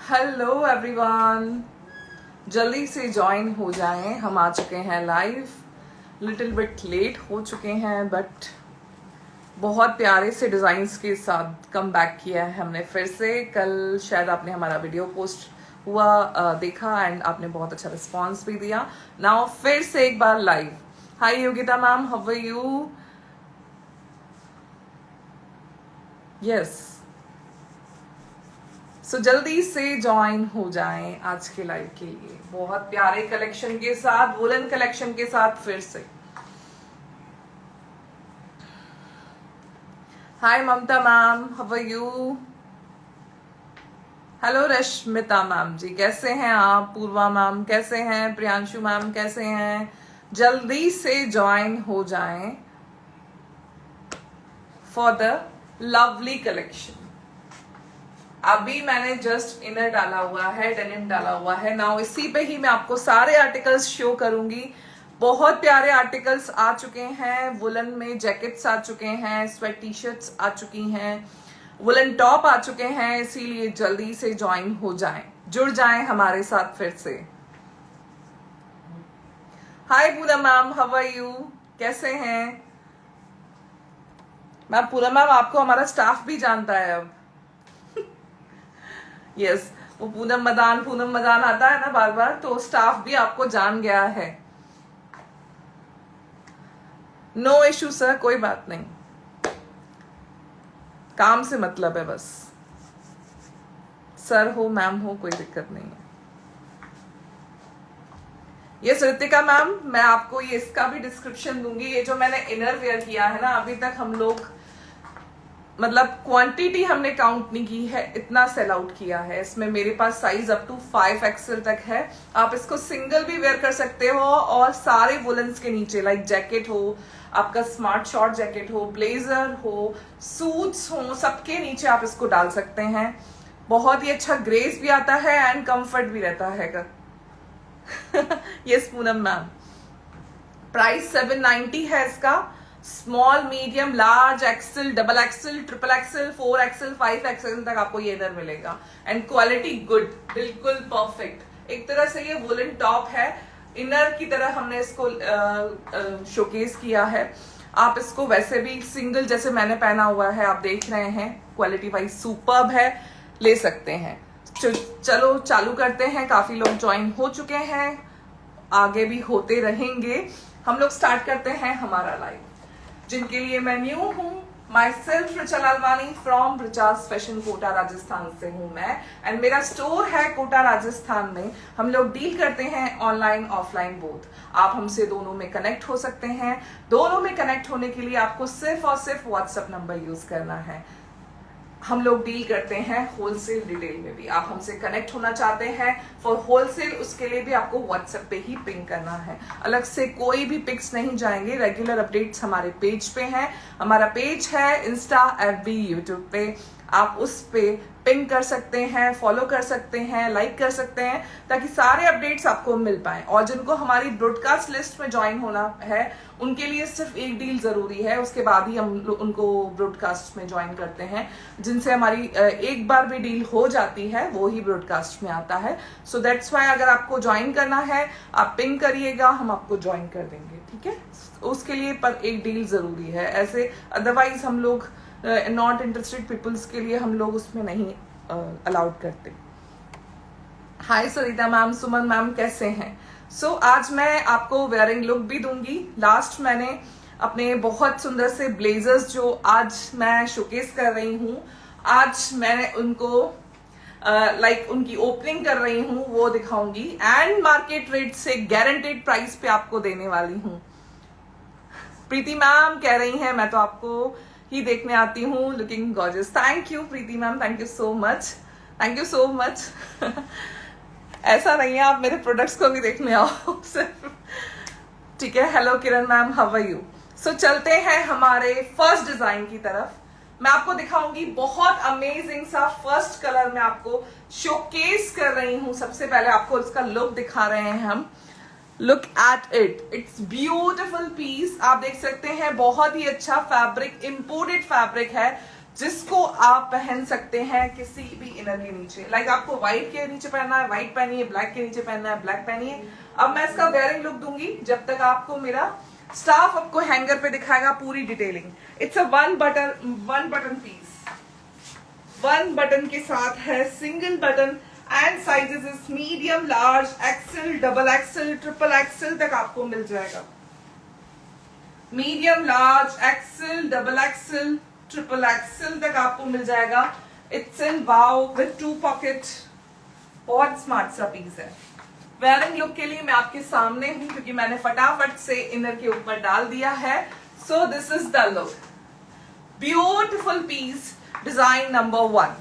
Hello everyone, जल्दी से join हो जाएं। हम आ चुके हैं लाइव, लिटिल बिट लेट हो चुके हैं बट बहुत प्यारे से डिज़ाइंस के साथ कम बैक किया है हमने फिर से। कल शायद आपने हमारा वीडियो पोस्ट हुआ देखा एंड आपने बहुत अच्छा रिस्पांस भी दिया। नाउ फिर से एक बार live. Hi Yogita ma'am, how are you? Yes, so जल्दी से ज्वाइन हो जाएं आज के लाइव के लिए, बहुत प्यारे कलेक्शन के साथ, वुलन कलेक्शन के साथ फिर से। Hi Mamta ma'am, how are you? Hello Rashmita ma'am ji, कैसे हैं आप? पूर्वा मैम कैसे हैं? प्रियांशु मैम कैसे हैं? जल्दी से ज्वाइन हो जाएं फॉर द लवली कलेक्शन। अभी मैंने जस्ट इनर डाला हुआ है, डेनिम डाला हुआ है। नाउ इसी पे ही मैं आपको सारे आर्टिकल्स शो करूंगी। बहुत प्यारे आर्टिकल्स आ चुके हैं, वुलन में जैकेट्स आ चुके हैं, स्वेट टी शर्ट्स आ चुकी हैं, वुलन टॉप आ चुके हैं। इसीलिए जल्दी से ज्वाइन हो जाएं, जुड़ जाएं हमारे साथ फिर से। Hi Poonam ma'am, how are you? कैसे हैं मैम? पूनम मैम, आपको हमारा स्टाफ भी जानता है अब। यस, वो पूनम मदान आता है ना बार बार, तो स्टाफ भी आपको जान गया है। नो इशू सर, कोई बात नहीं, काम से मतलब है बस। सर हो मैम हो कोई दिक्कत नहीं है। ये रितिका मैम, मैं आपको ये इसका भी डिस्क्रिप्शन दूंगी। ये जो मैंने इनर वेयर किया है ना, अभी तक हम लोग मतलब क्वांटिटी हमने काउंट नहीं की है, इतना सेल आउट किया है। इसमें मेरे पास साइज अप टू 5XL तक है। आप इसको सिंगल भी वेयर कर सकते हो और सारे वुलन्स के नीचे, लाइक जैकेट हो, आपका स्मार्ट शॉर्ट जैकेट हो, ब्लेजर हो, सूट्स हो, सबके नीचे आप इसको डाल सकते हैं। बहुत ही अच्छा ग्रेस भी आता है एंड कंफर्ट भी रहता है। यस पूनम मैम, प्राइस 790 है इसका। Small, medium, large, XL, double XL, triple XL, 4XL, 5XL तक आपको ये इधर मिलेगा एंड क्वालिटी गुड, बिल्कुल परफेक्ट। एक तरह से ये वुलन टॉप है, इनर की तरह हमने इसको शोकेस किया है। आप इसको वैसे भी सिंगल, जैसे मैंने पहना हुआ है, आप देख रहे हैं, क्वालिटी वाइज सुपर्ब है, ले सकते हैं। चलो चालू करते हैं। काफी लोग ज्वाइन हो चुके हैं, आगे भी होते रहेंगे। हम लोग स्टार्ट करते हैं हमारा लाइव। जिनके लिए मैं न्यू हूँ, myself Richa Lalwani from Richa's fashion, Kota Rajasthan से हूँ मैं, एंड मेरा स्टोर है कोटा राजस्थान में। हम लोग डील करते हैं ऑनलाइन ऑफलाइन बोथ। आप हमसे दोनों में कनेक्ट हो सकते हैं। दोनों में कनेक्ट होने के लिए आपको सिर्फ और सिर्फ व्हाट्सएप नंबर यूज करना है। हम लोग डील करते हैं होलसेल रिटेल में भी। आप हमसे कनेक्ट होना चाहते हैं फॉर होलसेल, उसके लिए भी आपको व्हाट्सएप पे ही पिंग करना है। अलग से कोई भी पिक्स नहीं जाएंगे। रेगुलर अपडेट्स हमारे पेज पे हैं। हमारा पेज है इंस्टा, FB, यूट्यूब पे। आप उस पे पिंग कर सकते हैं, फॉलो कर सकते हैं, लाइक कर सकते हैं, ताकि सारे अपडेट्स आपको मिल पाए। और जिनको हमारी ब्रॉडकास्ट लिस्ट में ज्वाइन होना है, उनके लिए सिर्फ एक डील जरूरी है, उसके बाद ही हम उनको ब्रॉडकास्ट में ज्वाइन करते हैं। जिनसे हमारी एक बार भी डील हो जाती है, वो ही ब्रॉडकास्ट में आता है। सो दैट्स वाई अगर आपको ज्वाइन करना है, आप पिंग करिएगा, हम आपको ज्वाइन कर देंगे, ठीक है? उसके लिए पर एक डील जरूरी है, ऐसे अदरवाइज हम लोग नॉट इंटरेस्टेड पीपल्स के लिए हम लोग उसमें नहीं अलाउड करते। हाय सरिता मैम, सुमन मैम कैसे हैं? सो आज मैं आपको वेयरिंग लुक भी दूंगी। लास्ट मैंने अपने बहुत सुंदर से ब्लेजर्स जो आज मैं शोकेस कर रही हूँ, आज मैंने उनको लाइक उनकी ओपनिंग कर रही हूँ, वो दिखाऊंगी एंड मार्केट रेट से गारंटेड प्राइस पे आपको देने वाली हूँ। प्रीति मैम कह रही हैं मैं तो आपको ही देखने आती हूँ, looking gorgeous. Thank you Preeti ma'am, thank you so much, thank you so much. ऐसा नहीं है, आप मेरे प्रोडक्ट्स को भी देखने आओ सिर्फ, ठीक है? Hello Kiran ma'am, how are you? So चलते हैं हमारे फर्स्ट डिजाइन की तरफ। मैं आपको दिखाऊंगी बहुत अमेजिंग सा फर्स्ट कलर में आपको शोकेस कर रही हूँ। सबसे पहले आपको इसका लुक दिखा रहे हैं हम। Look at it, it's beautiful piece. आप देख सकते हैं, बहुत ही अच्छा फैब्रिक, इंपोर्टेड फैब्रिक है। जिसको आप पहन सकते हैं किसी भी इनर के नीचे। लाइक आपको व्हाइट के नीचे पहनना है व्हाइट पहनिए, ब्लैक के नीचे पहनना है ब्लैक पहनिए। अब मैं इसका वेयरिंग लुक दूंगी जब तक आपको मेरा स्टाफ आपको हैंगर पे दिखाएगा पूरी detailing. It's a one button piece, one button के साथ है single button and sizes is medium, large, XL, double XL, triple XL तक आपको मिल जाएगा। Medium, large, XL, double XL, triple XL तक आपको मिल जाएगा। It's in wow with 2 pocket, बहुत स्मार्ट सा पीस है। वेयरिंग लुक के लिए मैं आपके सामने हूं क्योंकि मैंने फटाफट से इनर के ऊपर डाल दिया है। So this is the look, beautiful piece, design number 1।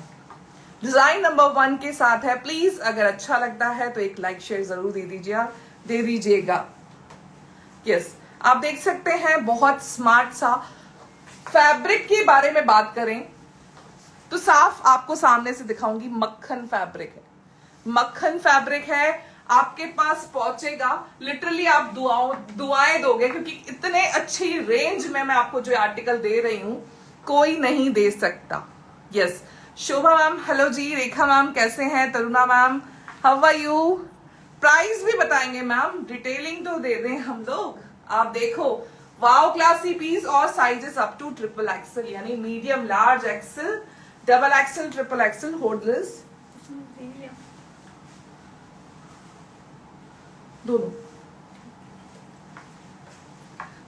Design number 1 के साथ है। प्लीज अगर अच्छा लगता है तो एक लाइक शेयर जरूर दे दीजिएगा। यस, आप देख सकते हैं बहुत स्मार्ट सा। फैब्रिक के बारे में बात करें तो साफ आपको सामने से दिखाऊंगी, मक्खन फैब्रिक है, मक्खन फैब्रिक है। आपके पास पहुंचेगा, लिटरली आप दुआएं दोगे क्योंकि इतने अच्छी रेंज में मैं आपको जो आर्टिकल दे रही हूं कोई नहीं दे सकता। यस, शोभा मैम हेलो जी, रेखा मैम कैसे हैं, Taruna ma'am how are you. Price भी बताएंगे मैम, डिटेलिंग तो दे दें हम लोग। आप देखो, वाओ क्लासी पीस और sizes up to triple XL, यानी medium, large, XL, double XL, triple XL, holders दोनों।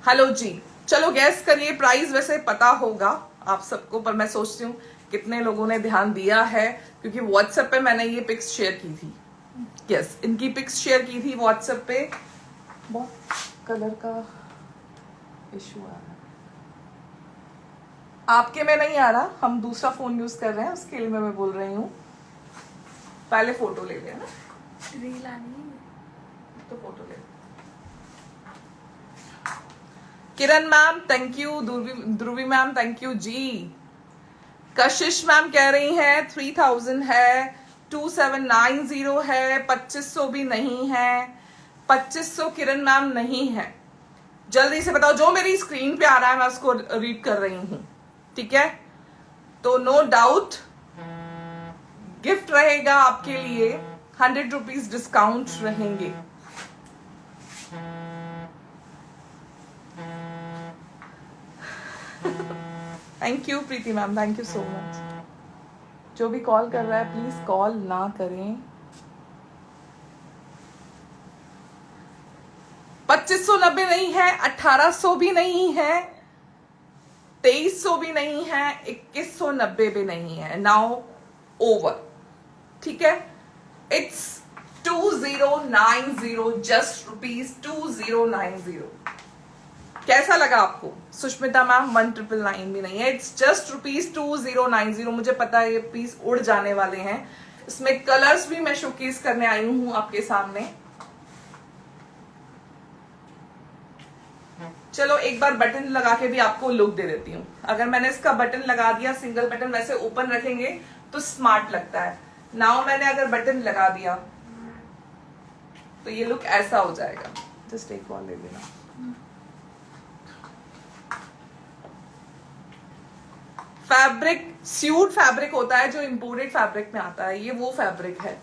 हेलो जी, चलो गैस करिए। प्राइस वैसे पता होगा आप सबको, पर मैं सोचती हूँ कितने लोगों ने ध्यान दिया है क्योंकि व्हाट्सएप पे मैंने ये पिक्स शेयर की थी। यस, इनकी पिक्स शेयर की थी व्हाट्सएप पे। बहुत कलर का इशू आ रहा है, आपके में नहीं आ रहा, हम दूसरा फोन यूज कर रहे हैं उसके लिए मैं बोल रही हूँ। पहले फोटो ले लेना, रील आनी है तो फोटो ले। Kiran ma'am thank you, Dhruvi ma'am thank you ji. Kashish ma'am कह रही हैं 3000 है, 2790 है, 2500 भी नहीं है, 2500 किरण मैम नहीं है। जल्दी से बताओ, जो मेरी स्क्रीन पे आ रहा है मैं उसको रीड कर रही हूं, ठीक है। तो नो डाउट गिफ्ट रहेगा आपके लिए, 100 रुपीज डिस्काउंट रहेंगे। Thank you Preeti ma'am, thank you so much. जो भी कॉल कर रहा है प्लीज कॉल ना करें। 2590 नहीं है, 1800 भी नहीं है, 2300 भी नहीं है, 2190 भी नहीं है। नाउ ओवर, ठीक है। It's 2090, just rupees 2090। कैसा लगा आपको? सुष्मिता मैम 1999 भी नहीं है, इट्स जस्ट रुपीज 2090। मुझे पता है ये पीस उड़ जाने वाले हैं। इसमें कलर्स भी मैं शोकेस करने आई हूं आपके सामने। चलो एक बार बटन लगा के भी आपको लुक दे देती हूँ। अगर मैंने इसका बटन लगा दिया, सिंगल बटन वैसे ओपन रखेंगे तो स्मार्ट लगता है। नाउ मैंने अगर बटन लगा दिया तो ये लुक ऐसा हो जाएगा। जस्ट एक और ले लेना। फैब्रिक स्यूट फैब्रिक होता है जो इंपोर्टेड फैब्रिक में आता है, ये वो फैब्रिक है।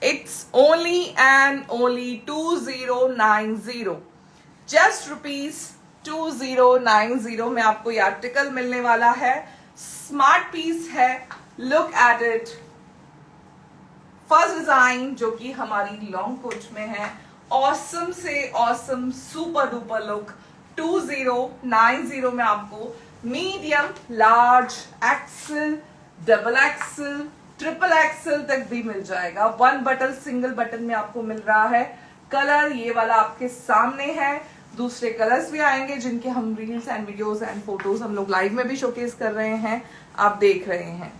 It's only and only 2090, just rupees 2090 में आपको ये आर्टिकल मिलने वाला है। स्मार्ट पीस है, look at it. First design जो कि हमारी लॉन्ग कोच में है, ऑसम से ऑसम सुपर डुपर लुक। 2090 में आपको medium, large, XL, double XL, triple XL तक भी मिल जाएगा। वन बटन, सिंगल बटन में आपको मिल रहा है। कलर ये वाला आपके सामने है, दूसरे कलर्स भी आएंगे जिनके हम reels and videos and photos हम लोग लाइव में भी शोकेस कर रहे हैं, आप देख रहे हैं।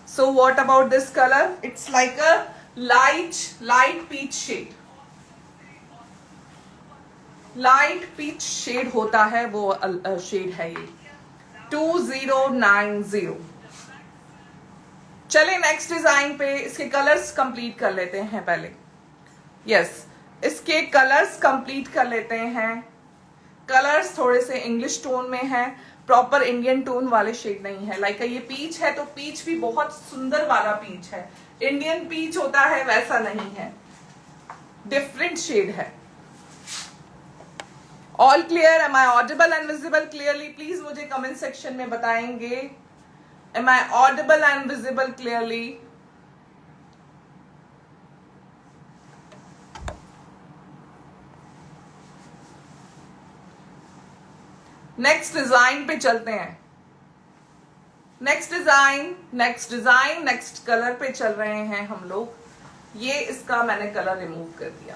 So what about this colour? It's like a light peach shade. Light peach shade होता है, वो शेड है ये 2090। चले नेक्स्ट डिजाइन पे, इसके कलर्स कंप्लीट कर लेते हैं पहले। यस, इसके कलर्स कंप्लीट कर लेते हैं। कलर्स थोड़े से इंग्लिश टोन में है, प्रॉपर इंडियन टोन वाले शेड नहीं है। लाइक ये पीच है तो पीच भी बहुत सुंदर वाला पीच है, इंडियन पीच होता है वैसा नहीं है, डिफरेंट शेड है। All clear? Am I audible and visible clearly? Please मुझे कमेंट सेक्शन में बताएंगे, am I audible and visible clearly? Next design पे चलते हैं। नेक्स्ट डिजाइन नेक्स्ट कलर पे चल रहे हैं हम लोग। ये इसका मैंने कलर रिमूव कर दिया।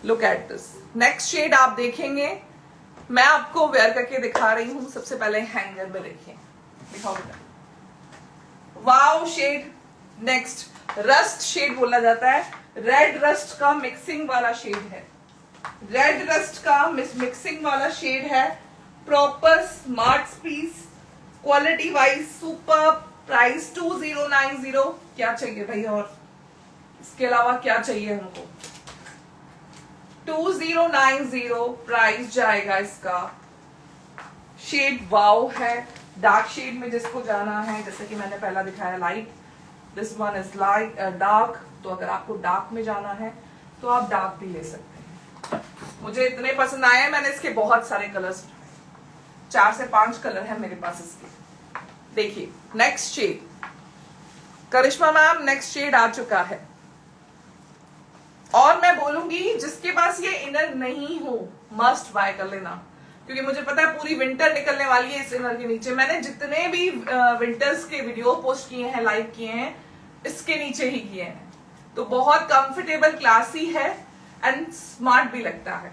Look at this. Next shade आप देखेंगे, मैं आपको वेयर करके दिखा रही हूं। सबसे पहले हैंगर में देखिए, दिखाओ बेटा। Wow shade. Next rust shade बोला जाता है, रेड रस्ट का मिक्सिंग वाला शेड है, रेड रस्ट का मिक्सिंग वाला शेड है। Proper smart piece, quality wise super. Price 2090। क्या चाहिए भैया और इसके अलावा क्या चाहिए हमको? 2090 प्राइस जाएगा इसका। शेड वाओ है, डार्क शेड में जिसको जाना है, जैसे कि मैंने पहला दिखाया light, this one is light dark. तो अगर आपको डार्क में जाना है तो आप डार्क भी ले सकते हैं। मुझे इतने पसंद आए, मैंने इसके बहुत सारे कलर्स, 4 से 5 कलर है मेरे पास इसके। देखिए नेक्स्ट शेड, करिश्मा मैम नेक्स्ट शेड आ चुका है। और मैं बोलूंगी जिसके पास ये इनर नहीं हो मस्ट बाय कर लेना, क्योंकि मुझे पता है पूरी विंटर निकलने वाली है इस इनर के नीचे। मैंने जितने भी विंटर्स के वीडियो पोस्ट किए हैं, लाइव किए हैं, इसके नीचे ही किए हैं। तो बहुत कंफर्टेबल, क्लासी है एंड स्मार्ट भी लगता है।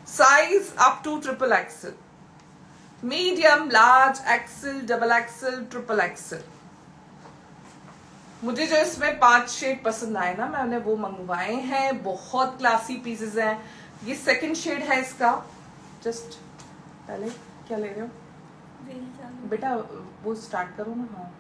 Size up to triple XL, medium, large, XL, double XL, triple XL. मुझे जो इसमें 5 शेड पसंद आए ना, मैंने वो मंगवाए हैं। बहुत क्लासी पीसेस हैं। ये सेकंड शेड है इसका। जस्ट पहले क्या ले रहे हो रील चालू। बेटा? वो स्टार्ट करो ना। हाँ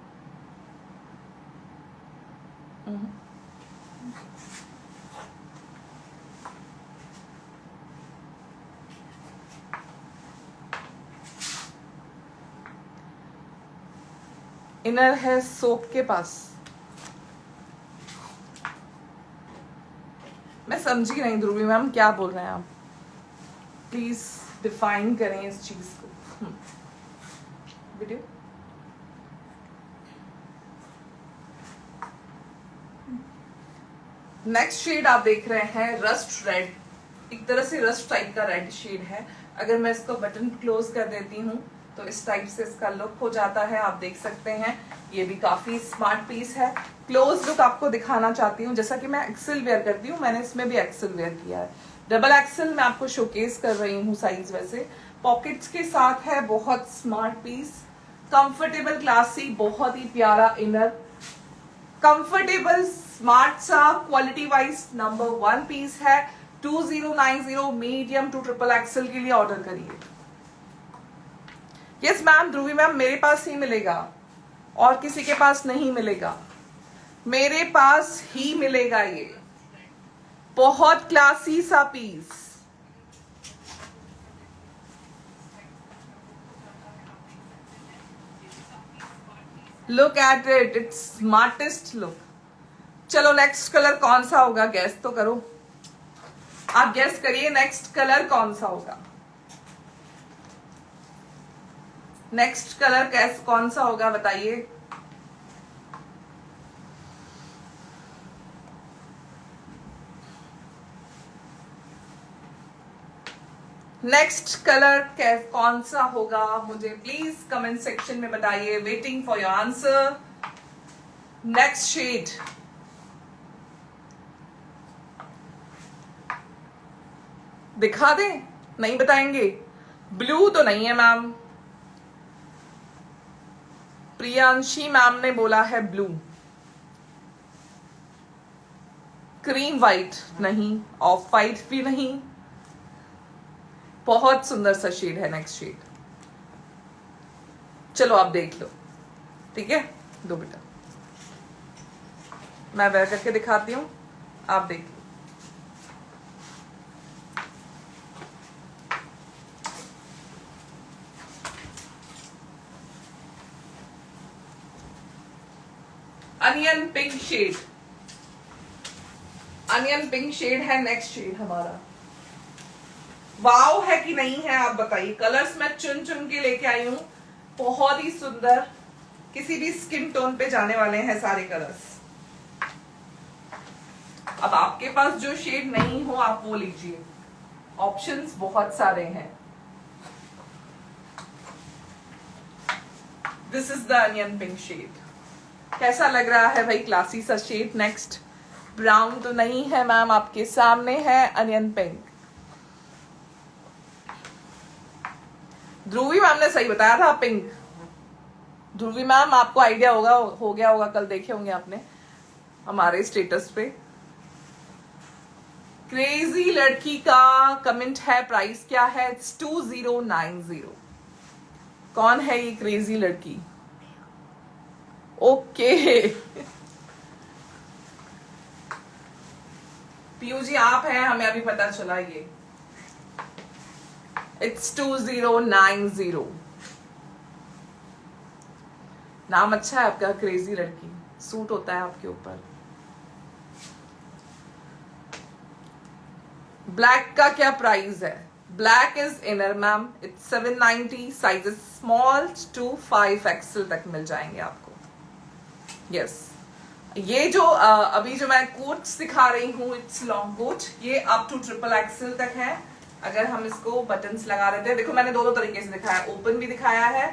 इनर है सोप के पास। मैं समझी नहीं ध्रुवी मैम क्या बोल रहे हैं आप, प्लीज डिफाइन करें इस चीज को। वीडियो नेक्स्ट शेड आप देख रहे हैं रस्ट रेड, एक तरह से रस्ट टाइप का रेड शेड है। अगर मैं इसको बटन क्लोज कर देती हूँ तो इस टाइप से इसका लुक हो जाता है, आप देख सकते हैं। ये भी काफी स्मार्ट पीस है। क्लोज लुक आपको दिखाना चाहती हूँ, जैसा कि मैं एक्सेल वेयर करती हूँ, मैंने इसमें भी एक्सेल वेयर किया है। डबल एक्सेल मैं आपको शोकेस कर रही हूँ साइज। वैसे पॉकेट्स के साथ है, बहुत स्मार्ट पीस, कंफर्टेबल, क्लासी, बहुत ही प्यारा इनर, कंफर्टेबल, स्मार्ट सा, क्वालिटी वाइज नंबर 1 पीस है। 2090 मीडियम टू ट्रिपल एक्सेल के लिए ऑर्डर करिए। यस मैम, ध्रुवी मैम मेरे पास ही मिलेगा और किसी के पास नहीं मिलेगा, मेरे पास ही मिलेगा। ये बहुत क्लासी सा piece, look at it, it's smartest look. चलो नेक्स्ट कलर कौन सा होगा, गैस तो करो। आप गैस करिए नेक्स्ट कलर कौन सा होगा। नेक्स्ट कलर कौन सा होगा बताइए। नेक्स्ट कलर कौन सा होगा, मुझे प्लीज कमेंट सेक्शन में बताइए। Waiting for your answer. Next shade, दिखा दें? नहीं बताएंगे? ब्लू तो नहीं है मैम, प्रियांशी मैम ने बोला है ब्लू। क्रीम वाइट नहीं, ऑफ वाइट भी नहीं, बहुत सुंदर सा शेड है नेक्स्ट शेड। चलो आप देख लो, ठीक है? दो बेटा, मैं वेयर करके दिखाती हूँ, आप देख लो। Onion pink shade, onion pink shade है नेक्स्ट शेड हमारा। वाव है कि नहीं है आप बताइए। कलर्स मैं चुन चुन के लेके आई हूं, बहुत ही सुंदर, किसी भी स्किन टोन पे जाने वाले हैं सारे कलर्स। अब आपके पास जो शेड नहीं हो आप वो लीजिए, ऑप्शंस बहुत सारे हैं। This is the onion pink shade. कैसा लग रहा है भाई, क्लासी सा शेड। नेक्स्ट ब्राउन तो नहीं है मैम, आपके सामने है अनियन पिंक। ध्रुवी मैम ने सही बताया था, पिंक। ध्रुवी मैम आपको आइडिया होगा, हो गया होगा, कल देखे होंगे आपने हमारे स्टेटस पे। क्रेजी लड़की का कमेंट है, प्राइस क्या है? इट्स 2090। कौन है ये क्रेजी लड़की? ओके पीयू जी आप हैं, हमें अभी पता चला ये। इट्स 2090। नाम अच्छा है आपका, क्रेजी लड़की, सूट होता है आपके ऊपर। ब्लैक का क्या प्राइस है? Black is inner ma'am, it's 790, sizes small to 5XL तक मिल जाएंगे आपको। यस ये जो अभी जो मैं कोट्स दिखा रही हूँ, इट्स लॉन्ग कोट, ये अप टू XXL तक है। अगर हम इसको बटन्स लगा देते हैं, देखो मैंने दोनों तरीके से दिखाया, ओपन भी दिखाया है,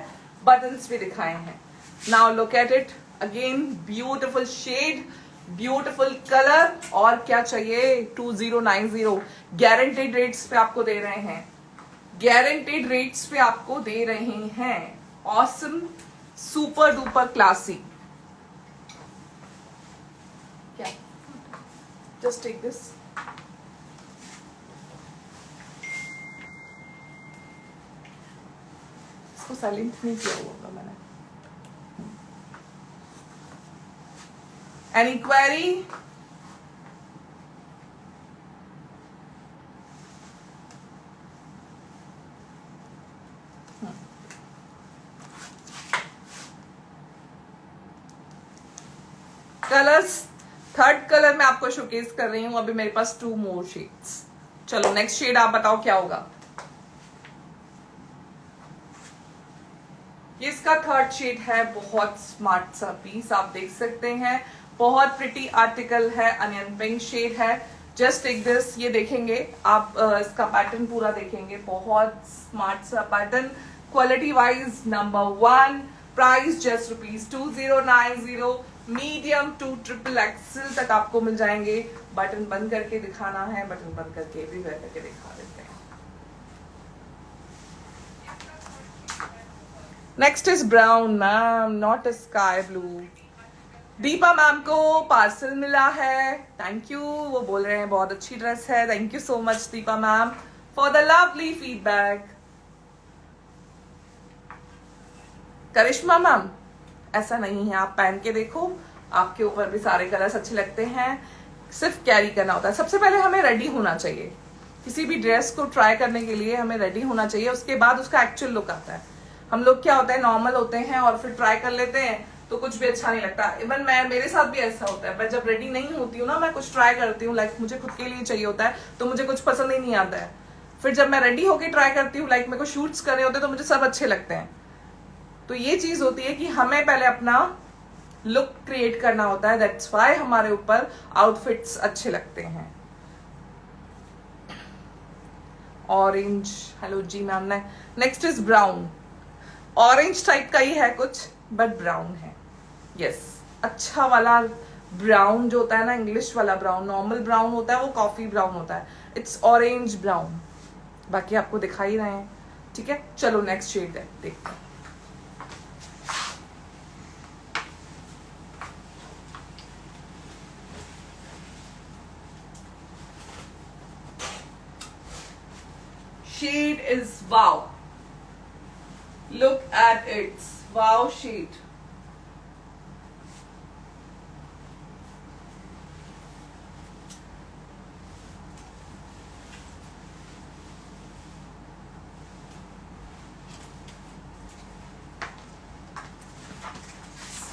बटन्स भी दिखाए हैं। Now look at it again, beautiful shade, beautiful colour, और क्या चाहिए? 2090 गारंटेड रेट्स पे आपको दे रहे हैं, गारंटेड रेट्स पे आपको दे रहे हैं। Awesome, super duper classy. क्या? Just take this. इसको साइलेंट नहीं किया होगा मैंने। Any query? Colours, third colour मैं आपको शोकेस कर रही हूं, अभी मेरे पास 2 मोर शेड्स। चलो नेक्स्ट शेड आप बताओ क्या होगा। ये इसका थर्ड शेड है, बहुत स्मार्ट सा पीस, आप देख सकते हैं, बहुत प्रिटी आर्टिकल है, अनियन पिंक शेड है। जस्ट टेक दिस, ये देखेंगे आप, इसका पैटर्न पूरा देखेंगे, बहुत स्मार्ट सा pattern, quality wise number 1। Price just ₹2090, medium to XXL तक आपको मिल जाएंगे। बटन बंद करके दिखाना है, बटन बंद करके भी वेयर करके दिखा देते हैं। Next is brown ma'am, not sky blue. Deepa ma'am को पार्सल मिला है, थैंक यू। वो बोल रहे हैं बहुत अच्छी ड्रेस है, thank you so much Deepa ma'am for the lovely feedback. Karishma ma'am ऐसा नहीं है, आप पहन के देखो, आपके ऊपर भी सारे कलर्स अच्छे लगते हैं, सिर्फ कैरी करना होता है। सबसे पहले हमें रेडी होना चाहिए, किसी भी ड्रेस को ट्राई करने के लिए हमें रेडी होना चाहिए, उसके बाद उसका एक्चुअल लुक आता है। हम लोग क्या होता है, नॉर्मल होते हैं और फिर ट्राई कर लेते हैं तो कुछ भी अच्छा नहीं लगता। इवन मेरे साथ भी ऐसा होता है, मैं जब रेडी नहीं होती हूँ ना, मैं कुछ ट्राई करती हूँ, लाइक मुझे खुद के लिए चाहिए होता है तो मुझे कुछ पसंद ही नहीं आता है। फिर जब मैं रेडी होकर ट्राई करती हूँ, लाइक मेरे को शूट्स करने होते हैं तो मुझे सब अच्छे लगते हैं। तो ये चीज होती है कि हमें पहले अपना लुक क्रिएट करना होता है, दैट्स व्हाई हमारे ऊपर आउटफिट्स अच्छे लगते हैं। ऑरेंज, हेलो जी मैम ने। Next is brown, orange type का ही है कुछ बट ब्राउन है। यस अच्छा वाला ब्राउन जो होता है ना, इंग्लिश वाला ब्राउन, नॉर्मल ब्राउन होता है वो कॉफी ब्राउन होता है, इट्स ऑरेंज ब्राउन। बाकी आपको दिखा ही रहे हैं, ठीक है। चलो नेक्स्ट शेड देखते हैं। Shade is wow. Look at its wow shade.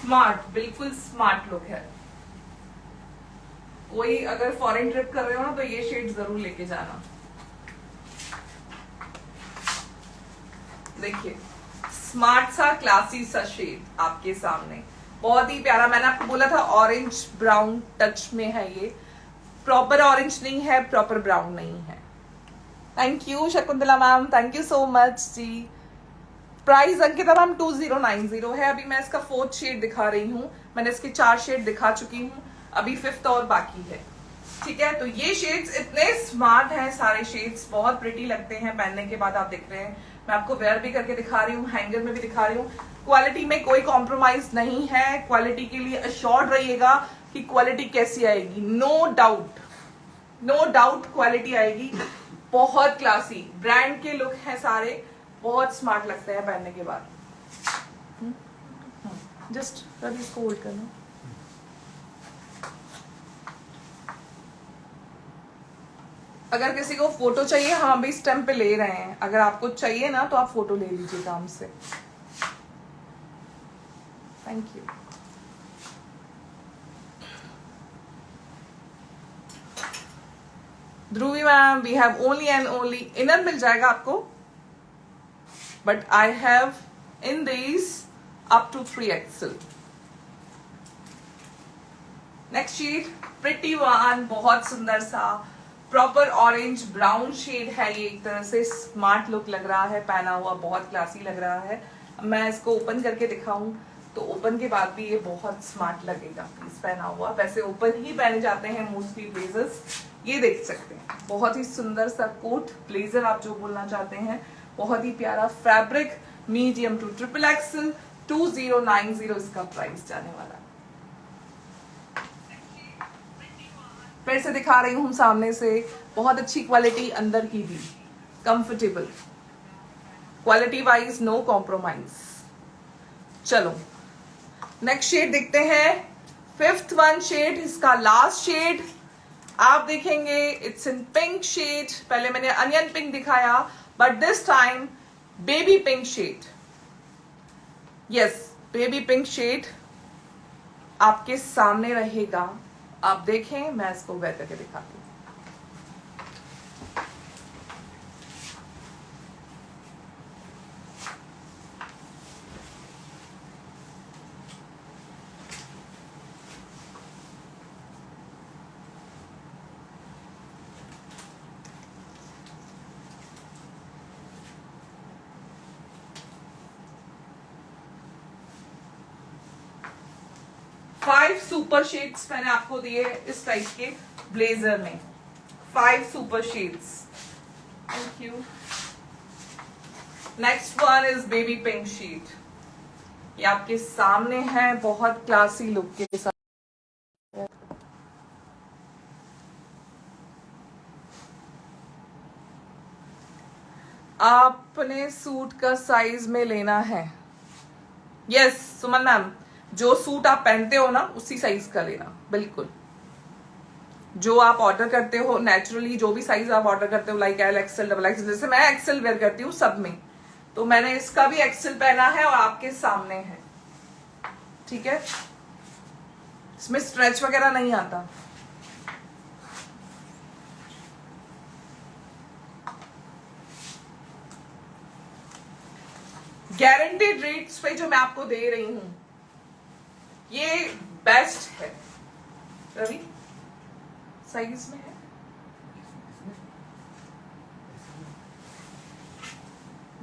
Smart, बिल्कुल स्मार्ट लुक है। कोई अगर फॉरेन ट्रिप कर रहे हो ना तो ये शेड जरूर लेके जाना। देखिए स्मार्ट सा क्लासी सा शेड आपके सामने, बहुत ही प्यारा। मैंने आपको बोला था ऑरेंज ब्राउन टच में है ये, प्रॉपर ऑरेंज नहीं है, प्रॉपर ब्राउन नहीं है। Thank you Shakuntala ma'am, thank you so much जी। प्राइस अंकिता मैम 2090 है। अभी मैं इसका 4th शेड दिखा रही हूँ, मैंने इसके 4 शेड दिखा चुकी हूँ, अभी 5th और बाकी है। ठीक है, तो ये शेड्स इतने स्मार्ट हैं, सारे शेड्स बहुत प्रिटी लगते हैं पहनने के बाद। आप देख रहे हैं मैं आपको वेयर भी करके दिखा रही हूँ, हैंगर में भी दिखा रही हूँ। क्वालिटी में कोई कॉम्प्रोमाइज नहीं है, क्वालिटी के लिए अश्योर्ड रहिएगा कि क्वालिटी कैसी आएगी। No doubt, no doubt quality आएगी। बहुत क्लासी ब्रांड के लुक हैं सारे, बहुत स्मार्ट लगते हैं पहनने के बाद। जस्ट रवि इसको होल्ड करना। अगर किसी को फोटो चाहिए, हम अभी इस टाइम पे ले रहे हैं, अगर आपको चाहिए ना तो आप फोटो ले लीजिएगा हमसे। Thank you. Dhruvi ma'am, we have only and only inner मिल जाएगा आपको, but I have in this up to 3XL। Next shade pretty one, बहुत सुंदर सा प्रॉपर ऑरेंज ब्राउन शेड है ये। एक तरह से स्मार्ट लुक लग रहा है पहना हुआ, बहुत क्लासी लग रहा है। मैं इसको ओपन करके दिखाऊं तो ओपन के बाद भी ये बहुत स्मार्ट लगेगा पीस पहना हुआ। वैसे ओपन ही पहने जाते हैं मोस्टली ब्लेजर्स। ये देख सकते हैं बहुत ही सुंदर सा कोट ब्लेजर, आप जो बोलना चाहते हैं, बहुत ही प्यारा फैब्रिक, मीडियम टू XXL, 2090 इसका प्राइस जाने वाला है। फिर से दिखा रही हूँ सामने से, बहुत अच्छी क्वालिटी, अंदर की भी comfortable, quality wise no compromise. चलो नेक्स्ट शेड देखते हैं, 5th वन शेड, इसका लास्ट शेड आप देखेंगे, इट्स इन पिंक शेड। पहले मैंने अनियन पिंक दिखाया, but this time baby pink shade. Yes, baby pink shade आपके सामने रहेगा। आप देखें, मैं इसको वेयर करके दिखाती हूँ। फाइव सुपर शेड्स मैंने आपको दिए इस टाइप के ब्लेजर में, 5 super shades. Thank you. Next one is baby pink shade, ये आपके सामने है, बहुत क्लासी लुक के साथ। आपने सूट का साइज में लेना है। यस सुमन मैम, जो सूट आप पहनते हो ना उसी साइज का लेना, बिल्कुल। जो आप ऑर्डर करते हो नेचुरली, जो भी साइज आप ऑर्डर करते हो, लाइक L, XL, XXL, जैसे मैं XL वेयर करती हूँ सब में, तो मैंने इसका भी XL पहना है और आपके सामने है। ठीक है, इसमें स्ट्रेच वगैरह नहीं आता। गारंटेड रेट्स पे जो मैं आपको दे रही हूं, ये बेस्ट है। रवि साइज में है,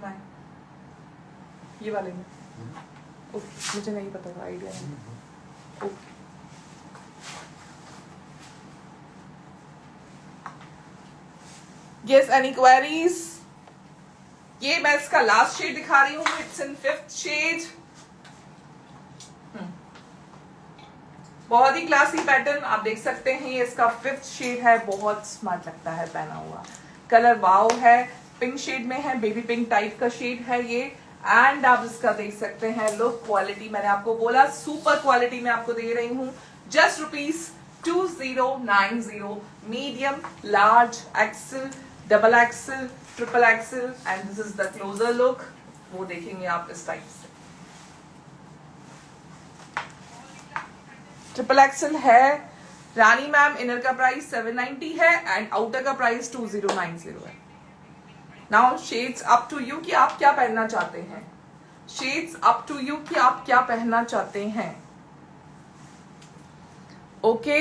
मैं ये वाले में। ओके, मुझे नहीं पता था, आइडिया नहीं। Okay, yes, any queries? ये मैं इसका लास्ट शेड दिखा रही हूँ, इट्स इन 5th शेड। बहुत ही क्लासी पैटर्न, आप देख सकते हैं, ये इसका 5th शेड है, बहुत स्मार्ट लगता है पहना हुआ। कलर वाव है, पिंक शेड में है, बेबी पिंक टाइप का शेड है ये। एंड आप इसका देख सकते हैं लुक, क्वालिटी, मैंने आपको बोला सुपर क्वालिटी में आपको दे रही हूँ। Just ₹2090, medium, large, XL, XXL, XXL, and this is the closer look. वो देखेंगे आप इस टाइप से। ट्रिपल एक्सल है रानी मैम, इनर का प्राइस 790 है एंड आउटर का प्राइस 2090 है। Now shades up to you कि आप क्या पहनना चाहते हैं, शेड्स अप टू यू कि आप क्या पहनना चाहते हैं। Okay,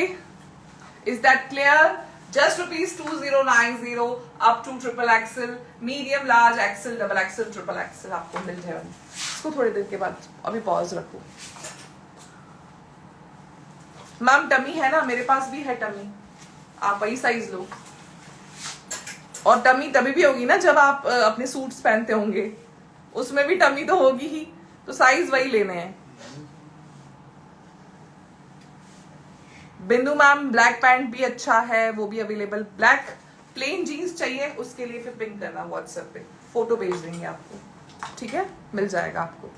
is that clear? Just ₹2090 up to triple XL, medium, large, XL, double XL, triple XL आपको मिल जाएगा। इसको थोड़ी देर के बाद अभी पॉज रखो। मैम टमी है ना, मेरे पास भी है टमी, आप वही साइज लो। और टमी तभी भी होगी ना जब आप अपने सूट्स पहनते होंगे, उसमें भी टमी तो होगी ही, तो साइज वही लेने हैं। बिंदु मैम ब्लैक पैंट भी अच्छा है, वो भी अवेलेबल। ब्लैक प्लेन जीन्स चाहिए, उसके लिए फिर पिंक करना व्हाट्सएप पे, फोटो भेज देंगे आपको, ठीक है, मिल जाएगा आपको।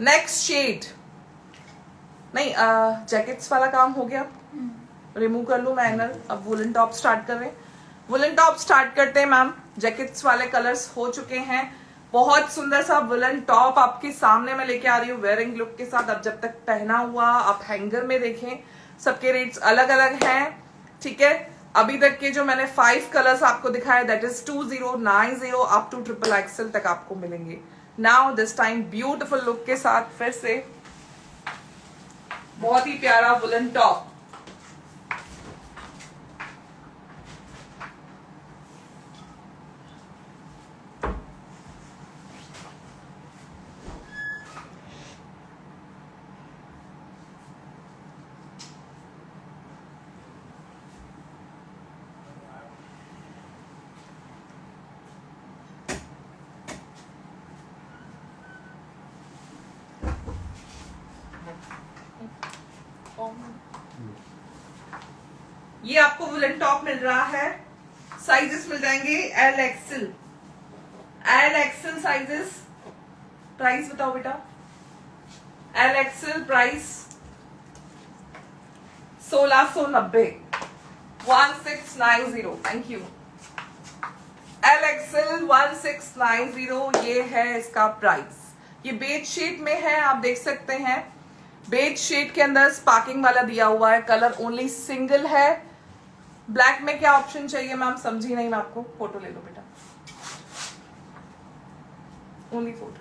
नेक्स्ट शेड नहीं, जैकेट्स वाला काम हो गया, रिमूव कर लूं मैं इनर। अब वुलन टॉप स्टार्ट कर रहे हैं, वुलन टॉप स्टार्ट करते हैं मैम। जैकेट्स वाले कलर्स हो चुके हैं। बहुत सुंदर सा वुलन टॉप आपके सामने मैं लेके आ रही हूँ वेयरिंग लुक के साथ। अब जब तक पहना हुआ आप हैंगर में देखें, सबके रेट्स अलग अलग हैं, ठीक है। अभी तक के जो मैंने 5 कलर्स आपको दिखाए that is 2090 up to triple XL तक आपको मिलेंगे। Now this time beautiful look के साथ फिर से बहुत ही प्यारा वुलन टॉप। ये आपको वुलन टॉप मिल रहा है, साइजेस मिल जाएंगे L XL, L XL sizes. Price बताओ बेटा, L XL price 1690, 1690, thank you. L XL 1690 ये है इसका प्राइस। ये बेज शेड में है, आप देख सकते हैं बेज शेड के अंदर स्पार्किंग वाला दिया हुआ है, कलर ओनली सिंगल है। ब्लैक में क्या ऑप्शन चाहिए मैम, समझी नहीं मैं आपको, फोटो ले लो बेटा, only photo.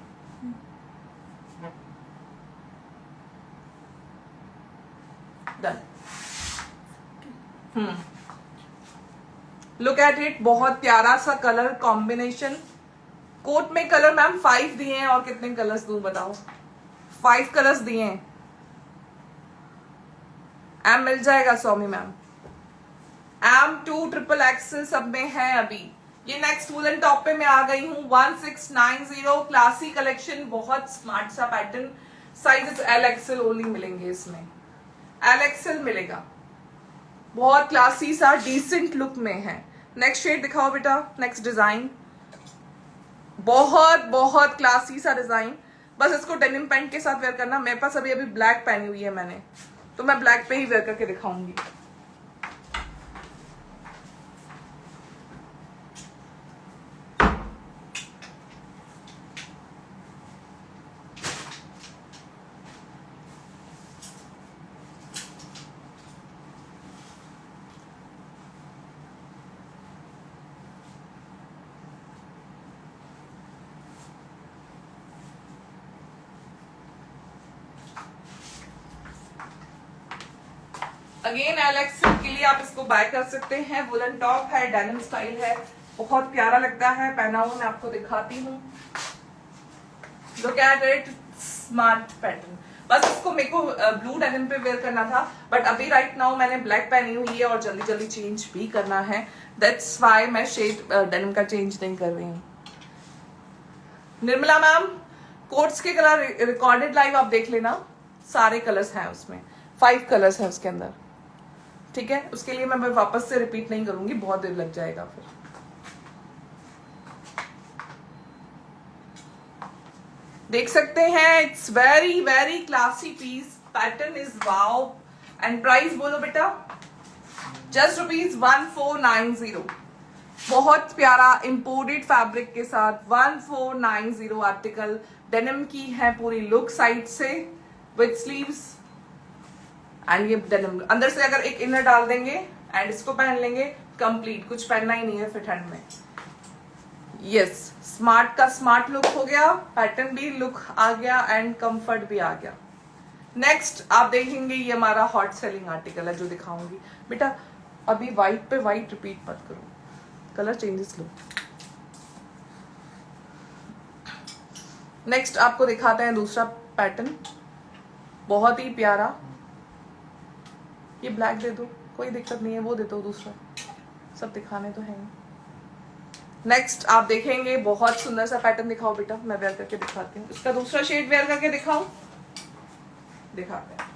Done. Look at it, बहुत प्यारा सा कलर कॉम्बिनेशन। कोट में कलर मैम 5 दिए हैं, और कितने कलर्स दूं बताओ? 5 कलर्स दिए हैं। एम मिल जाएगा स्वामी मैम, एम 2 ट्रिपल एक्सल सब में है अभी। ये नेक्स्ट वुलन टॉप पे मैं आ गई हूँ 1690, क्लासी कलेक्शन, बहुत स्मार्ट सा pattern. Sizes L XL only मिलेंगे इसमें, एल एक्सल मिलेगा। बहुत क्लासी सा डिसेंट लुक में है। नेक्स्ट शेड दिखाओ बेटा, नेक्स्ट डिजाइन, बहुत बहुत क्लासी सा डिजाइन। बस इसको डेनिम पैंट के साथ वेयर करना। मेरे पास अभी ब्लैक पहनी हुई है मैंने, तो मैं ब्लैक पे ही वेयर करके दिखाऊंगी। अगेन एलेक्स के लिए आप इसको बाय कर सकते हैं। वुलन टॉप है, डेनिम स्टाइल है, बहुत प्यारा लगता है। पहना हुआ मैं आपको दिखाती हूँ, look at it, smart pattern. बस इसको मेरे को ब्लू डेनिम पे वेयर करना था, बट अभी राइट नाउ मैंने ब्लैक पहनी हुई है और जल्दी जल्दी चेंज भी करना है, दैट्स व्हाई मैं शेड डेनिम का चेंज नहीं कर रही हूँ। निर्मला मैम, कोट्स के कलर रिकॉर्डेड लाइव आप देख लेना, सारे कलर्स हैं उसमें, 5 कलर्स हैं उसके अंदर, ठीक है। उसके लिए मैं वापस से रिपीट नहीं करूंगी, बहुत देर लग जाएगा फिर। देख सकते हैं, it's very very classy piece, pattern is wow. And price बोलो बेटा, जस्ट ₹1490। बहुत प्यारा इंपोर्टेड फैब्रिक के साथ 1490 आर्टिकल, डेनिम की है पूरी लुक साइड से, विद स्लीव्स एंड ये डेनिम अंदर से अगर एक इनर डाल देंगे एंड इसको पहन लेंगे, कंप्लीट, कुछ पहनना ही नहीं है फिर ठंड में। यस, स्मार्ट का स्मार्ट लुक हो गया, पैटर्न भी लुक आ गया एंड कंफर्ट भी आ गया। नेक्स्ट आप देखेंगे ये हमारा हॉट सेलिंग आर्टिकल है जो दिखाऊंगी। बेटा अभी व्हाइट पे व्हाइट रिपीट मत करो, कलर चेंजेस लो। नेक्स्ट आपको दिखाते हैं दूसरा पैटर्न, बहुत ही प्यारा। ये ब्लैक दे दो, कोई दिक्कत नहीं है, वो दे दो दूसरा, सब दिखाने तो है। नेक्स्ट आप देखेंगे बहुत सुंदर सा पैटर्न। दिखाओ बेटा, मैं वेयर करके दिखाती हूँ। इसका दूसरा शेड वेयर करके दिखाओ, दिखाते हैं।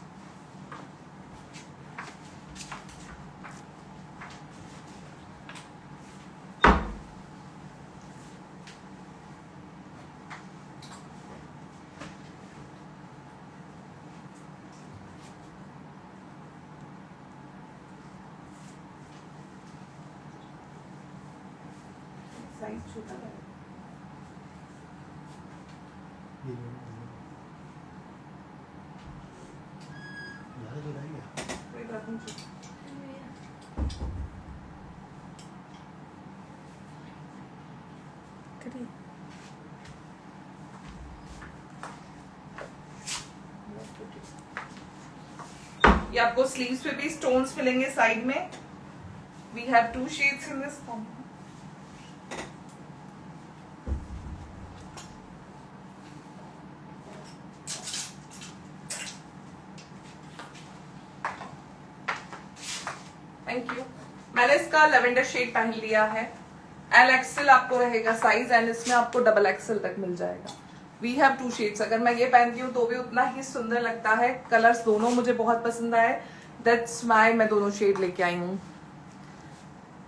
साइज छोटा है, कोई बात नहीं। करिए। ये आपको स्लीव्स पे भी स्टोन्स मिलेंगे साइड में। We have 2 shades in this combo. Thank you. मैंने इसका लेवेंडर शेड पहन लिया है। एल एक्सएल आपको रहेगा साइज एंड इसमें आपको डबल एक्सएल तक मिल जाएगा। We have 2 shades. अगर मैं ये पहनती हूँ तो भी उतना ही सुंदर लगता है। कलर्स दोनों मुझे बहुत पसंद आए, दैट्स व्हाई मैं दोनों शेड लेके आई हूँ।